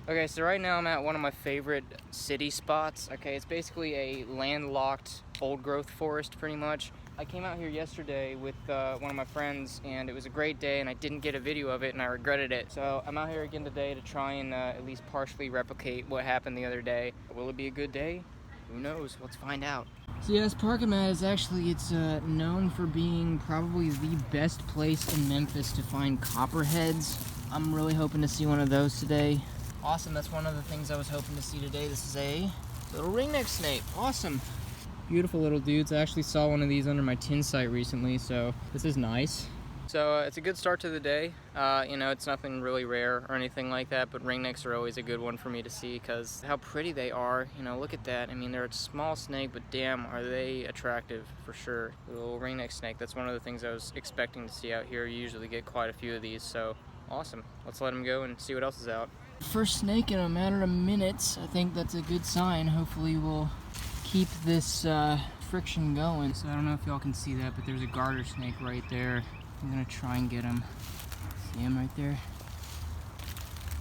Okay, so right now I'm at one of my favorite city spots. Okay, it's basically a landlocked old growth forest pretty much. I came out here yesterday with one of my friends and it was a great day and I didn't get a video of it and I regretted it. So I'm out here again today to try and at least partially replicate what happened the other day. Will it be a good day? Who knows? Let's find out. So yeah, this park I'm at is actually, it's known for being probably the best place in Memphis to find copperheads. I'm really hoping to see one of those today. Awesome, that's one of the things I was hoping to see today. This is a little ringneck snake. Awesome. Beautiful little dudes. I actually saw one of these under my tin site recently, so this is nice. So it's a good start to the day. You know, it's nothing really rare or anything like that, but ringnecks are always a good one for me to see because how pretty they are. You know, look at that. I mean, they're a small snake, but damn, are they attractive for sure. Little ringneck snake, that's one of the things I was expecting to see out here. You usually get quite a few of these, so awesome. Let's let them go and see what else is out. First snake in a matter of minutes. I think that's a good sign. Hopefully we'll keep this friction going. So I don't know if y'all can see that, but there's a garter snake right there. I'm gonna try and get him. See him right there?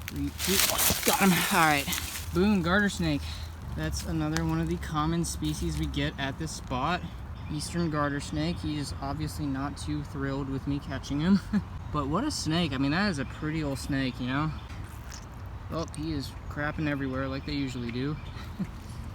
3, 2, 1. Got him. All right. Boom, garter snake. That's another one of the common species we get at this spot. Eastern garter snake. He is obviously not too thrilled with me catching him. But what a snake. I mean, that is a pretty old snake, you know? Oh, he is crapping everywhere like they usually do.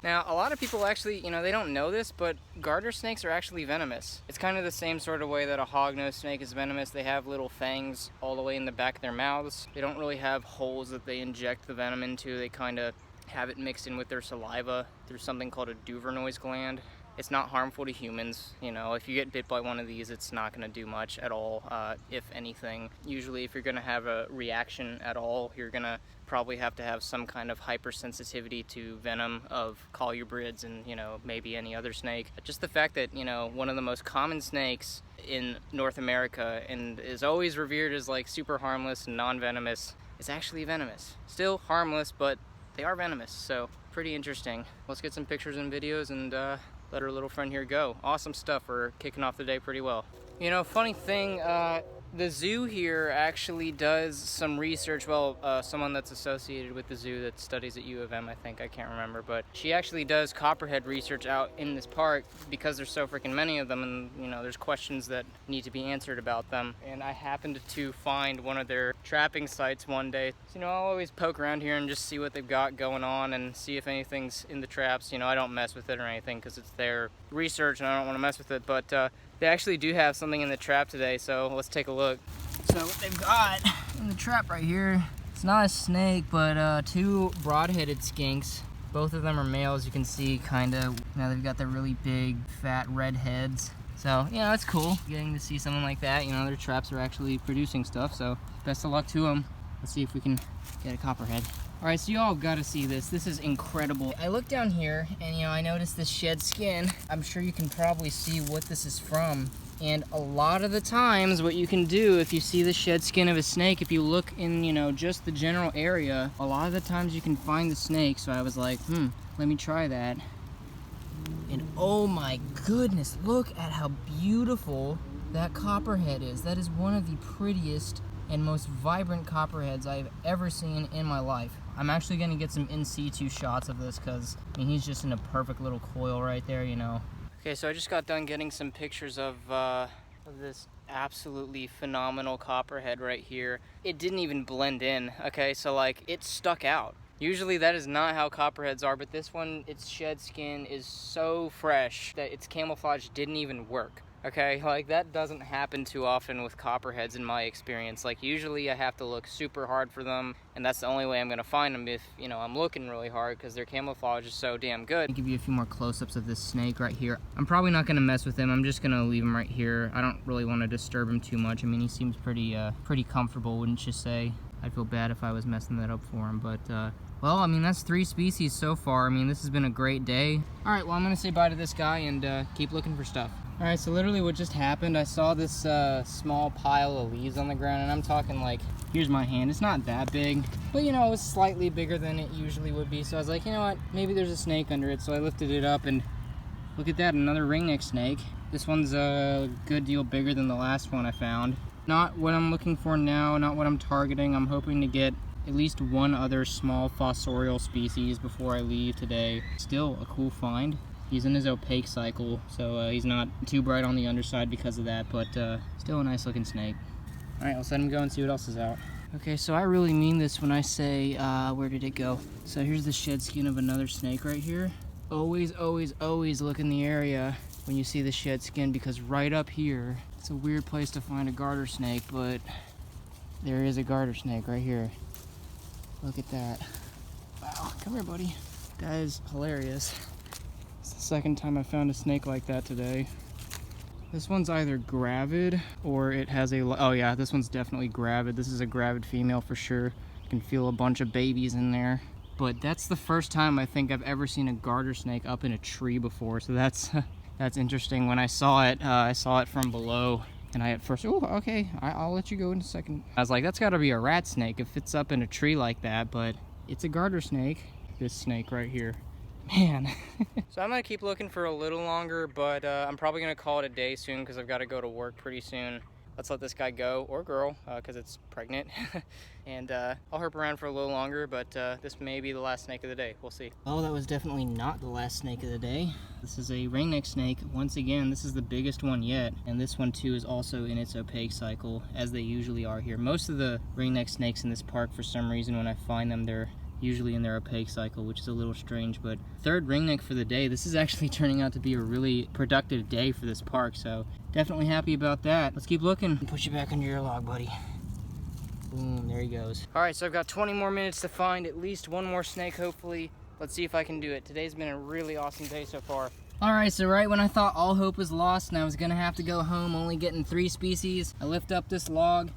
Now, a lot of people actually, you know, they don't know this, but garter snakes are actually venomous. It's kind of the same sort of way that a hognose snake is venomous. They have little fangs all the way in the back of their mouths. They don't really have holes that they inject the venom into. They kind of have it mixed in with their saliva through something called a Duvernois gland. It's not harmful to humans. You know, if you get bit by one of these, it's not going to do much at all, if anything. Usually, if you're going to have a reaction at all, you're going to probably have to have some kind of hypersensitivity to venom of colubrids and, you know, maybe any other snake. Just the fact that, you know, one of the most common snakes in North America and is always revered as like super harmless and non-venomous is actually venomous. Still harmless, but they are venomous, so pretty interesting. Let's get some pictures and videos and let our little friend here go. Awesome stuff. We're kicking off the day pretty well. You know, funny thing, the zoo here actually does some research. Well, someone that's associated with the zoo that studies at U of M, I think, I can't remember, but she actually does copperhead research out in this park because there's so freaking many of them, and you know, there's questions that need to be answered about them. And I happened to find one of their trapping sites one day. So, you know, I'll always poke around here and just see what they've got going on and see if anything's in the traps. You know, I don't mess with it or anything because it's their research and I don't want to mess with it, but they actually do have something in the trap today, so let's take a look. So what they've got in the trap right here, it's not a snake, but 2 broad-headed skinks. Both of them are males, you can see, kind of. Now they've got the really big, fat red heads. So, you know, it's cool getting to see something like that. You know, their traps are actually producing stuff, so best of luck to them. Let's see if we can get a copperhead. All right, so y'all got to see this. This is incredible. I look down here and, you know, I noticed this shed skin. I'm sure you can probably see what this is from. And a lot of the times what you can do if you see the shed skin of a snake, if you look in, you know, just the general area, a lot of the times you can find the snake. So I was like, let me try that. And oh my goodness, look at how beautiful that copperhead is. That is one of the prettiest and most vibrant copperheads I've ever seen in my life. I'm actually gonna get some in situ shots of this because, I mean, he's just in a perfect little coil right there, you know. Okay, so I just got done getting some pictures of this absolutely phenomenal copperhead right here. It didn't even blend in, okay? So like, it stuck out. Usually that is not how copperheads are, but this one, its shed skin is so fresh that its camouflage didn't even work. Okay, like that doesn't happen too often with copperheads in my experience. Like usually I have to look super hard for them, and that's the only way I'm gonna find them if, you know, I'm looking really hard because their camouflage is so damn good. I'll give you a few more close-ups of this snake right here. I'm probably not gonna mess with him. I'm just gonna leave him right here. I don't really want to disturb him too much. I mean, he seems pretty comfortable, wouldn't you say? I'd feel bad if I was messing that up for him, but well, I mean, that's 3 species so far. I mean, this has been a great day. All right, well, I'm gonna say bye to this guy and keep looking for stuff. All right, so literally what just happened, I saw this small pile of leaves on the ground, and I'm talking like, here's my hand. It's not that big, but you know, it was slightly bigger than it usually would be. So I was like, you know what, maybe there's a snake under it. So I lifted it up and look at that, another ringneck snake. This one's a good deal bigger than the last one I found. Not what I'm looking for now, not what I'm targeting. I'm hoping to get at least one other small fossorial species before I leave today. Still a cool find. He's in his opaque cycle, so he's not too bright on the underside because of that, but still a nice looking snake. All right, let's let him go and see what else is out. Okay, so I really mean this when I say, where did it go? So here's the shed skin of another snake right here. Always, always, always look in the area when you see the shed skin, because right up here, it's a weird place to find a garter snake, but there is a garter snake right here. Look at that. Wow, come here, buddy. That is hilarious. It's the second time I found a snake like that today. This one's either gravid or it has a, oh yeah, this one's definitely gravid. This is a gravid female for sure. You can feel a bunch of babies in there. But that's the first time I think I've ever seen a garter snake up in a tree before. So that's interesting. When I saw it from below, and I at first, oh, okay, I'll let you go in a second. I was like, that's gotta be a rat snake if it's up in a tree like that, but it's a garter snake. This snake right here. Man. So I'm gonna keep looking for a little longer, but I'm probably gonna call it a day soon because I've got to go to work pretty soon. Let's let this guy go, or girl, because it's pregnant. And I'll herp around for a little longer, but this may be the last snake of the day. We'll see. Oh, that was definitely not the last snake of the day. This is a ringneck snake. Once again, this is the biggest one yet. And this one too is also in its opaque cycle, as they usually are here. Most of the ringneck snakes in this park, for some reason, when I find them, they're usually in their opaque cycle, which is a little strange. But third ringneck for the day. This is actually turning out to be a really productive day for this park, so definitely happy about that. Let's keep looking. Push you back under your log, buddy. Boom, there he goes. All right, so I've got 20 more minutes to find at least one more snake, hopefully. Let's see if I can do it. Today's been a really awesome day so far. All right, so right when I thought all hope was lost and I was gonna have to go home only getting 3 species, I lift up this log,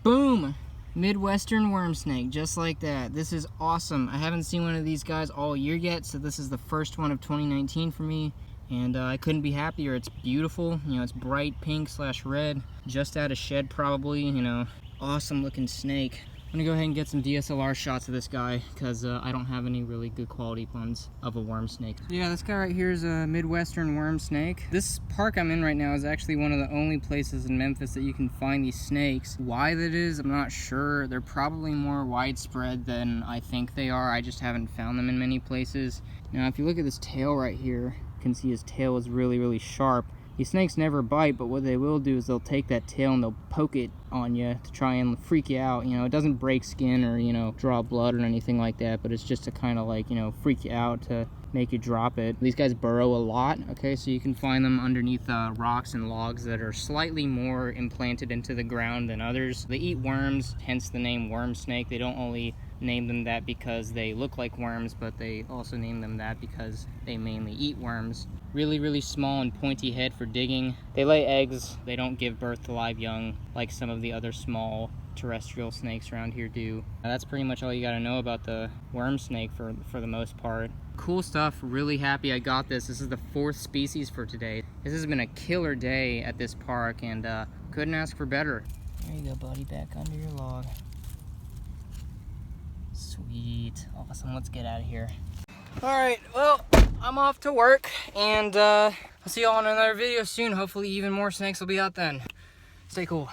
boom! Midwestern worm snake, just like that. This is awesome. I haven't seen one of these guys all year yet, so this is the first one of 2019 for me, and I couldn't be happier. It's beautiful. You know, it's bright pink / red, just out of shed probably, you know. Awesome looking snake. I'm gonna go ahead and get some DSLR shots of this guy because I don't have any really good quality ones of a worm snake. Yeah, this guy right here is a Midwestern worm snake. This park I'm in right now is actually one of the only places in Memphis that you can find these snakes. Why that is, I'm not sure. They're probably more widespread than I think they are. I just haven't found them in many places. Now, if you look at this tail right here, you can see his tail is really, really sharp. These snakes never bite, but what they will do is they'll take that tail and they'll poke it on you to try and freak you out. You know, it doesn't break skin or, you know, draw blood or anything like that, but it's just to kind of like, you know, freak you out to make you drop it. These guys burrow a lot, okay, so you can find them underneath rocks and logs that are slightly more implanted into the ground than others. They eat worms, hence the name worm snake. They don't only name them that because they look like worms, but they also name them that because they mainly eat worms. Really, really small and pointy head for digging. They lay eggs. They don't give birth to live young like some of the other small terrestrial snakes around here do. Now, that's pretty much all you gotta know about the worm snake for the most part. Cool stuff. Really happy I got this. This is the 4th species for today. This has been a killer day at this park, and couldn't ask for better. There you go, buddy. Back under your log. Sweet. Awesome. Let's get out of here. Alright, well, I'm off to work, and I'll see y'all in another video soon. Hopefully even more snakes will be out then. Stay cool.